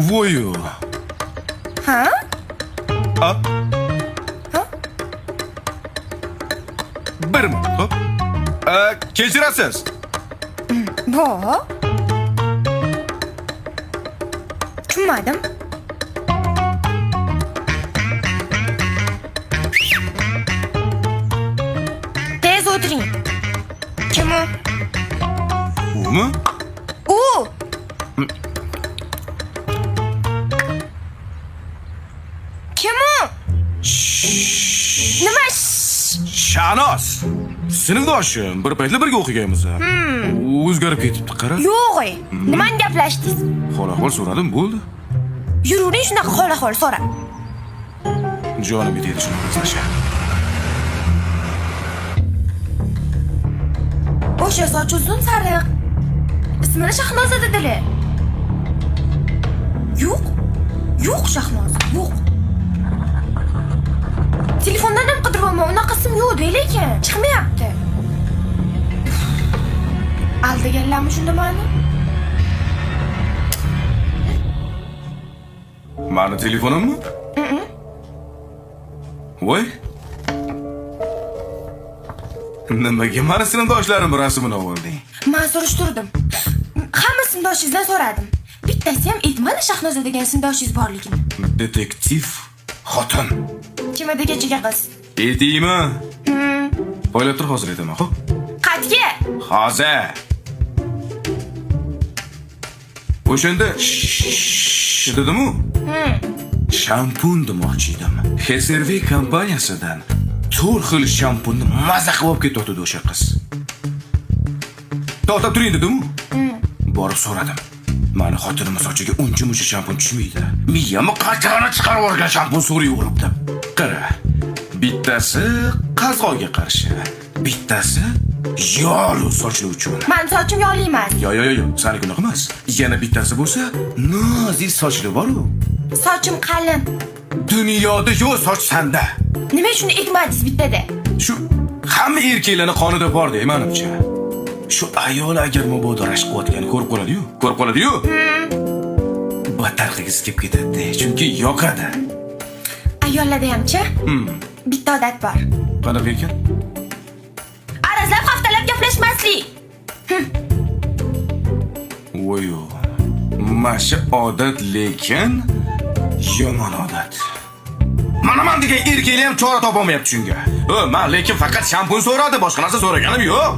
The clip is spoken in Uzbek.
Voyu. Ha? Ha? Ha? Bir minut, hop. Kechirasiz. Bo. Tushunmadim. Tez o'tiring. Kim u? Umi? U. Kim u? Nima? Shanoz. Sinfdoshim, bir paytlar birga o'qiganmiz. O'zgarib ketibdi, qara. Yo'q, nimani gaplashdingiz? Xol-ahvol so'radim, bo'ldi. Yururing shunaqa hol-ahvol so'ra. Jonim yetadi shunaqa qilsha. O'sha soch uzun sariq. Ismini Shahnoza dedilar. Yo'q. Yo'q Shahnoza, yo'q. Telefondan ham qidiribman, unaqasim yo'q lekin chiqmayapti. Aldaganlarmi shunda meni? Mani telefonimmi? Voy. Nimaga mani sinfdoshlarim rasmini olding? Men surishtirdim. Hamma sinfdoshingizdan so'radim. Bittasi ham aytmadi Shahnoza degan sinfdoshingiz borligini. Detektiv xotin. Kim edi kechaga qiz? Aytaymi? Poylab tur, hozir aytaman, xo'p? Qatga? Hozir. O'shanda dedim-u? Shampun demoqchi edim. HSRV kompaniyasidan 4 xil shampunni maza qilib olib ketdi o'sha qiz. To'xtab turing dedim-u? Borib so'radim. Mani xotinim sochiga uncha-muncha shampun tushmaydi. Miyamni qachon chiqarib olgan shampun so'rayveribdi. Qara. Bittasi qazg'oga qarshi, bittasi yog'li sochli uchun. Men sochim yog'li emas. Yo, saniki unaqa emas. Yana bittasi bo'lsa, nozik sochli bor-ku. Sochim qalin. Dunyoda yo'q soch sanda. Nima shuni aytmadingiz bittada? Shu hamma erkaklarning qonida bor-da, menimcha. Shu ayol agar mabodo rashq qilayotganini ko'rib qoladi-yu, battar qilgisi kelib ketadi, chunki yoqadi. Ayollarda hamchi? Bitta odat bor. Qanaqa ekan? Arazlab haftalab gaplashmaslik. Voyo. Masha odat lekin yomon odat. Men degan erkaklar ham chora topolmayapti shunga. Men lekin faqat shampun so'radi, boshqa narsa so'raganim yo'q.